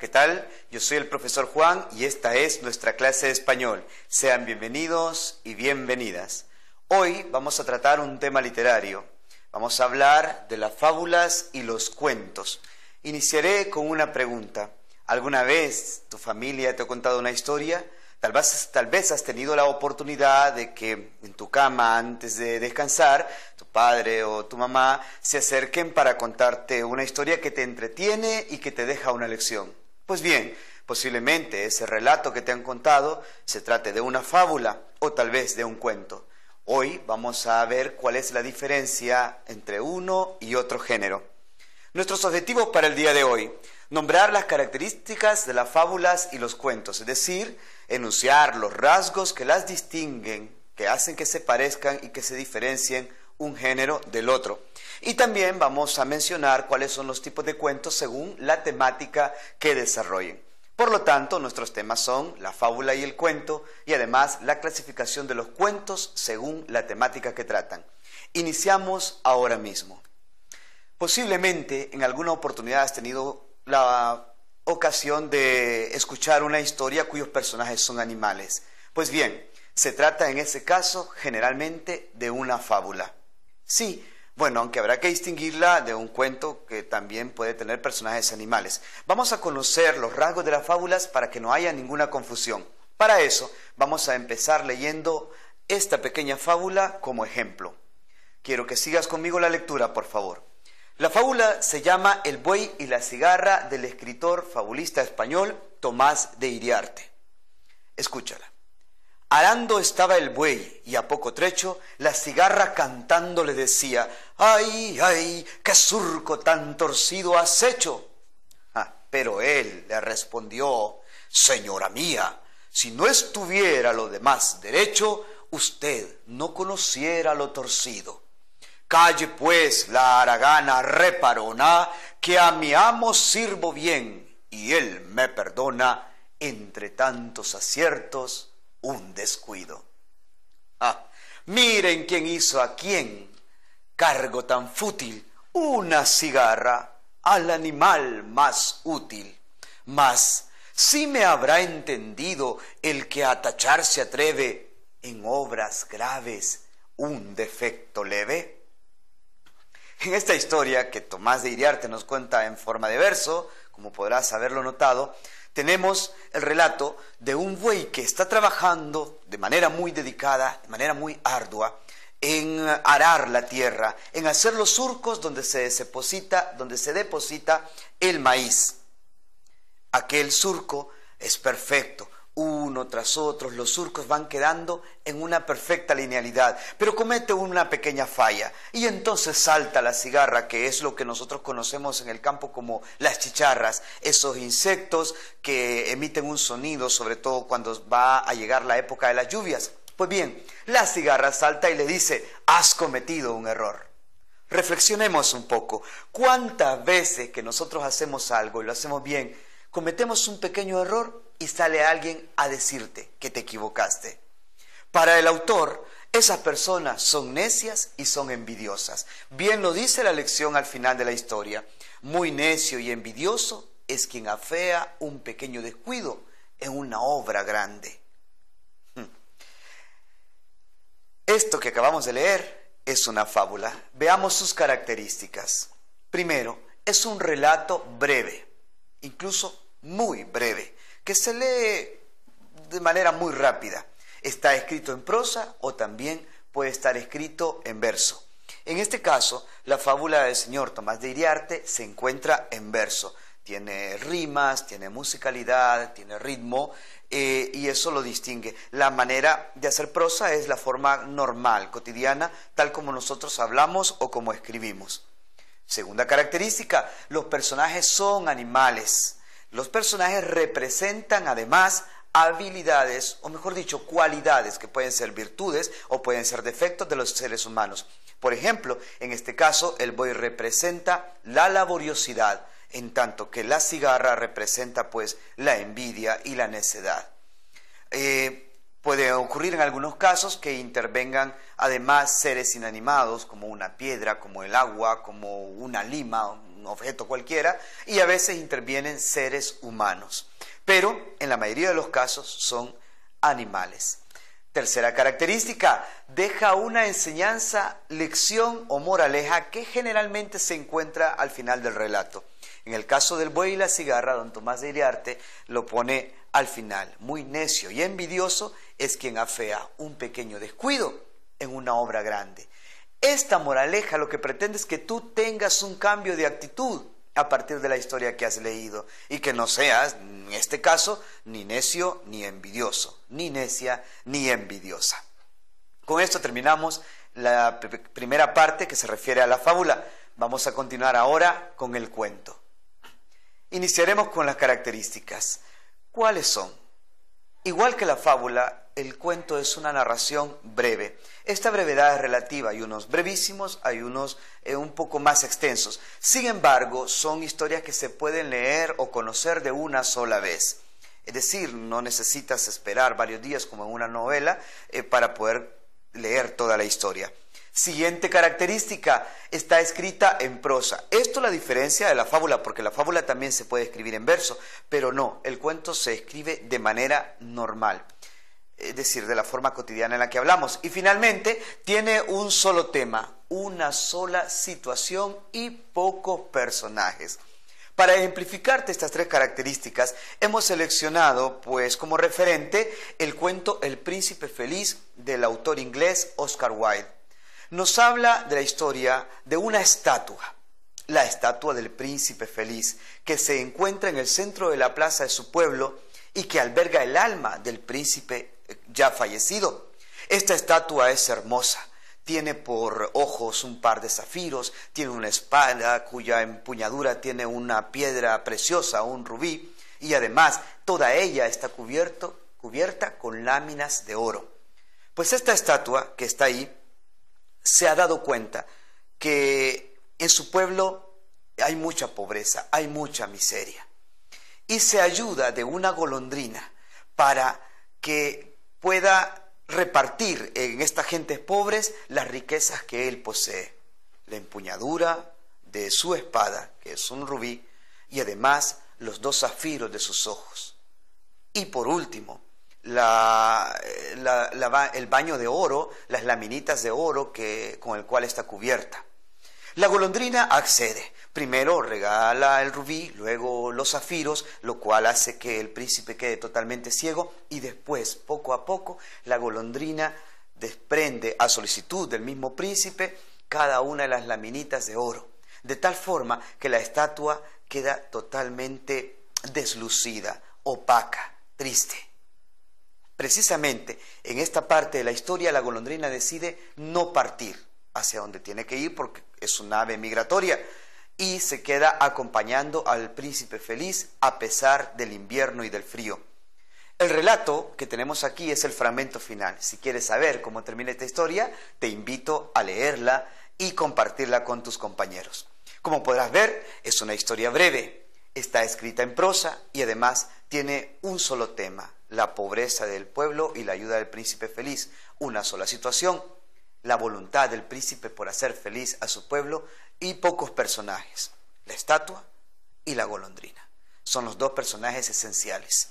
¿qué tal? Yo soy el profesor Juan y esta es nuestra clase de español. Sean bienvenidos y bienvenidas. Hoy vamos a tratar un tema literario. Vamos a hablar de las fábulas y los cuentos. Iniciaré con una pregunta. ¿Alguna vez tu familia te ha contado una historia? Tal vez has tenido la oportunidad de que en tu cama, antes de descansar, tu padre o tu mamá se acerquen para contarte una historia que te entretiene y que te deja una lección. Pues bien, posiblemente ese relato que te han contado se trate de una fábula o tal vez de un cuento. Hoy vamos a ver cuál es la diferencia entre uno y otro género. Nuestros objetivos para el día de hoy: nombrar las características de las fábulas y los cuentos, es decir, enunciar los rasgos que las distinguen, que hacen que se parezcan y que se diferencien un género del otro. Y también vamos a mencionar cuáles son los tipos de cuentos según la temática que desarrollen. Por lo tanto, nuestros temas son la fábula y el cuento, y además la clasificación de los cuentos según la temática que tratan. Iniciamos ahora mismo. Posiblemente en alguna oportunidad has tenido la ocasión de escuchar una historia cuyos personajes son animales. Pues bien, se trata en ese caso generalmente de una fábula. Sí, bueno, aunque habrá que distinguirla de un cuento que también puede tener personajes animales. Vamos a conocer los rasgos de las fábulas para que no haya ninguna confusión. Para eso, vamos a empezar leyendo esta pequeña fábula como ejemplo. Quiero que sigas conmigo la lectura, por favor. La fábula se llama El buey y la cigarra, del escritor fabulista español Tomás de Iriarte. Escúchala. Arando estaba el buey y a poco trecho la cigarra cantando le decía: ¡ay, ay, qué surco tan torcido has hecho! Pero él le respondió: señora mía, si no estuviera lo demás derecho, usted no conociera lo torcido. Calle pues la haragana reparona, que a mi amo sirvo bien, y él me perdona, entre tantos aciertos, un descuido. Miren quién hizo a quién, cargo tan fútil, una cigarra al animal más útil. Mas, ¿sí me habrá entendido el que a tachar se atreve en obras graves un defecto leve? En esta historia que Tomás de Iriarte nos cuenta en forma de verso, como podrás haberlo notado, tenemos el relato de un buey que está trabajando de manera muy dedicada, de manera muy ardua, en arar la tierra, en hacer los surcos donde se deposita el maíz. Aquel surco es perfecto. Uno tras otro, los surcos van quedando en una perfecta linealidad, pero comete una pequeña falla y entonces salta la cigarra, que es lo que nosotros conocemos en el campo como las chicharras, esos insectos que emiten un sonido, sobre todo cuando va a llegar la época de las lluvias. Pues bien, la cigarra salta y le dice: has cometido un error. Reflexionemos un poco. ¿Cuántas veces que nosotros hacemos algo y lo hacemos bien, cometemos un pequeño error y sale alguien a decirte que te equivocaste? Para el autor, esas personas son necias y son envidiosas. Bien lo dice la lección al final de la historia. Muy necio y envidioso es quien afea un pequeño descuido en una obra grande. Esto que acabamos de leer es una fábula. Veamos sus características. Primero, es un relato breve, incluso muy breve, que se lee de manera muy rápida. Está escrito en prosa o también puede estar escrito en verso. En este caso, la fábula del señor Tomás de Iriarte se encuentra en verso. Tiene rimas, tiene musicalidad, tiene ritmo, y eso lo distingue. La manera de hacer prosa es la forma normal, cotidiana, tal como nosotros hablamos o como escribimos. Segunda característica, los personajes son animales. Los personajes representan además habilidades, o mejor dicho, cualidades, que pueden ser virtudes o pueden ser defectos de los seres humanos. Por ejemplo, en este caso, el buey representa la laboriosidad, en tanto que la cigarra representa pues la envidia y la necedad. Puede ocurrir en algunos casos que intervengan además seres inanimados como una piedra, como el agua, como una lima, un objeto cualquiera, y a veces intervienen seres humanos. Pero en la mayoría de los casos son animales. Tercera característica, deja una enseñanza, lección o moraleja que generalmente se encuentra al final del relato. En el caso del buey y la cigarra, don Tomás de Iriarte lo pone al final. Muy necio y envidioso es quien afea un pequeño descuido en una obra grande. Esta moraleja lo que pretende es que tú tengas un cambio de actitud a partir de la historia que has leído y que no seas, en este caso, ni necio ni envidioso, ni necia ni envidiosa. Con esto terminamos la primera parte que se refiere a la fábula. Vamos a continuar ahora con el cuento. Iniciaremos con las características. ¿Cuáles son? Igual que la fábula, el cuento es una narración breve. Esta brevedad es relativa, hay unos brevísimos, hay unos un poco más extensos. Sin embargo, son historias que se pueden leer o conocer de una sola vez. Es decir, no necesitas esperar varios días como en una novela para poder leer toda la historia. Siguiente característica, está escrita en prosa. Esto la diferencia de la fábula, porque la fábula también se puede escribir en verso, pero no, el cuento se escribe de manera normal, es decir, de la forma cotidiana en la que hablamos. Y finalmente, tiene un solo tema, una sola situación y pocos personajes. Para ejemplificarte estas tres características, hemos seleccionado, pues, como referente el cuento El Príncipe Feliz del autor inglés Oscar Wilde. Nos habla de la historia de una estatua, la estatua del Príncipe Feliz, que se encuentra en el centro de la plaza de su pueblo y que alberga el alma del príncipe ya fallecido. Esta estatua es hermosa, tiene por ojos un par de zafiros, tiene una espada cuya empuñadura tiene una piedra preciosa, un rubí, y además toda ella está cubierta con láminas de oro. Pues esta estatua que está ahí se ha dado cuenta que en su pueblo hay mucha pobreza, hay mucha miseria, y se ayuda de una golondrina para que pueda repartir en estas gentes pobres las riquezas que él posee. La empuñadura de su espada, que es un rubí, y además los dos zafiros de sus ojos. Y por último, el baño de oro, las laminitas de oro con el cual está cubierta. La golondrina accede. Primero regala el rubí, luego los zafiros, lo cual hace que el príncipe quede totalmente ciego, y después, poco a poco, la golondrina desprende a solicitud del mismo príncipe cada una de las laminitas de oro, de tal forma que la estatua queda totalmente deslucida, opaca, triste. Precisamente en esta parte de la historia la golondrina decide no partir hacia donde tiene que ir porque es una ave migratoria y se queda acompañando al príncipe feliz a pesar del invierno y del frío. El relato que tenemos aquí es el fragmento final. Si quieres saber cómo termina esta historia, te invito a leerla y compartirla con tus compañeros. Como podrás ver, es una historia breve, está escrita en prosa y además tiene un solo tema: la pobreza del pueblo y la ayuda del príncipe feliz. Una sola situación, la voluntad del príncipe por hacer feliz a su pueblo, y pocos personajes, la estatua y la golondrina. Son los dos personajes esenciales.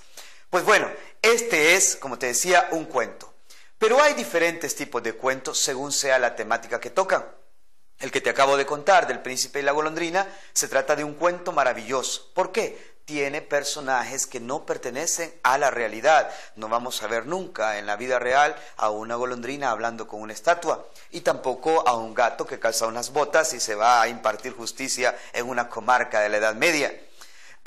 Pues bueno, este es, como te decía, un cuento. Pero hay diferentes tipos de cuentos según sea la temática que tocan. El que te acabo de contar del príncipe y la golondrina se trata de un cuento maravilloso. ¿Por qué? Tiene personajes que no pertenecen a la realidad. No vamos a ver nunca en la vida real a una golondrina hablando con una estatua, y tampoco a un gato que calza unas botas y se va a impartir justicia en una comarca de la Edad Media.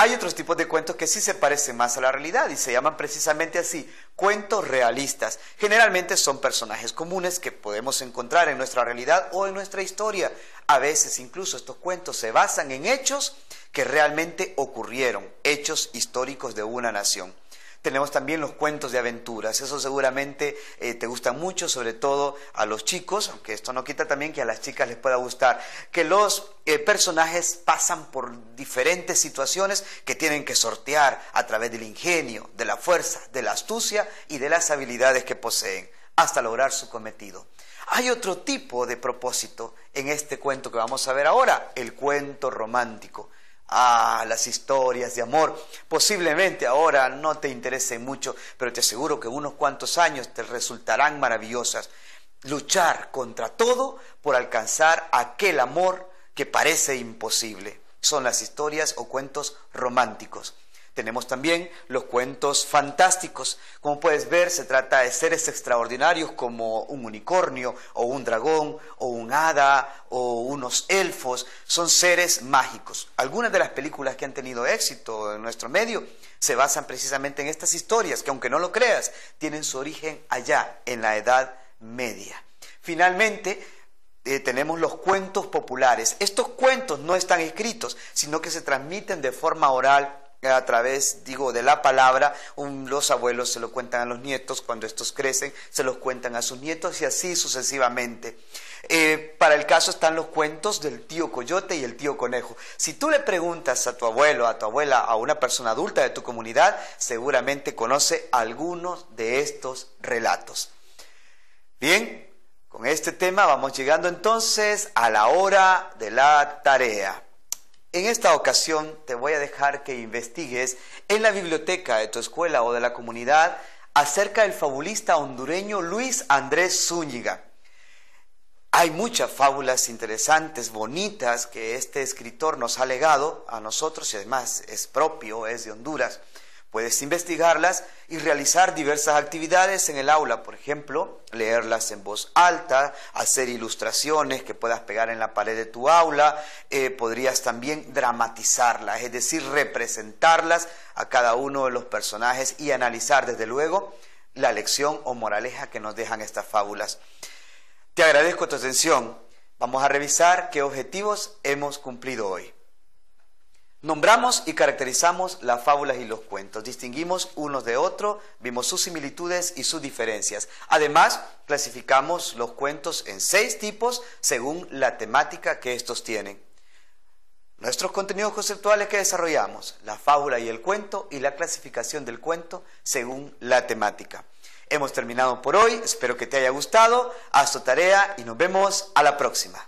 Hay otros tipos de cuentos que sí se parecen más a la realidad y se llaman precisamente así, cuentos realistas. Generalmente son personajes comunes que podemos encontrar en nuestra realidad o en nuestra historia. A veces incluso estos cuentos se basan en hechos que realmente ocurrieron, hechos históricos de una nación. Tenemos también los cuentos de aventuras, eso seguramente te gusta mucho, sobre todo a los chicos, aunque esto no quita también que a las chicas les pueda gustar, que los personajes pasan por diferentes situaciones que tienen que sortear a través del ingenio, de la fuerza, de la astucia y de las habilidades que poseen, hasta lograr su cometido. Hay otro tipo de propósito en este cuento que vamos a ver ahora, el cuento romántico. Las historias de amor, posiblemente ahora no te interesen mucho, pero te aseguro que unos cuantos años te resultarán maravillosas. Luchar contra todo por alcanzar aquel amor que parece imposible. Son las historias o cuentos románticos. Tenemos también los cuentos fantásticos. Como puedes ver, se trata de seres extraordinarios como un unicornio o un dragón o un hada o unos elfos. Son seres mágicos. Algunas de las películas que han tenido éxito en nuestro medio se basan precisamente en estas historias que, aunque no lo creas, tienen su origen allá en la Edad Media. Finalmente, tenemos los cuentos populares. Estos cuentos no están escritos, sino que se transmiten de forma oral a través, de la palabra. Los abuelos se lo cuentan a los nietos, cuando estos crecen se los cuentan a sus nietos y así sucesivamente. Para el caso están los cuentos del tío Coyote y el tío Conejo. Si tú le preguntas a tu abuelo, a tu abuela, a una persona adulta de tu comunidad, seguramente conoce algunos de estos relatos. Bien, con este tema vamos llegando entonces a la hora de la tarea. En esta ocasión te voy a dejar que investigues en la biblioteca de tu escuela o de la comunidad acerca del fabulista hondureño Luis Andrés Zúñiga. Hay muchas fábulas interesantes, bonitas, que este escritor nos ha legado a nosotros y además es propio, es de Honduras. Puedes investigarlas y realizar diversas actividades en el aula, por ejemplo, leerlas en voz alta, hacer ilustraciones que puedas pegar en la pared de tu aula, podrías también dramatizarlas, es decir, representarlas a cada uno de los personajes y analizar desde luego la lección o moraleja que nos dejan estas fábulas. Te agradezco tu atención. Vamos a revisar qué objetivos hemos cumplido hoy. Nombramos y caracterizamos las fábulas y los cuentos, distinguimos unos de otros, vimos sus similitudes y sus diferencias. Además, clasificamos los cuentos en 6 tipos según la temática que estos tienen. Nuestros contenidos conceptuales que desarrollamos, la fábula y el cuento y la clasificación del cuento según la temática. Hemos terminado por hoy, espero que te haya gustado, haz tu tarea y nos vemos a la próxima.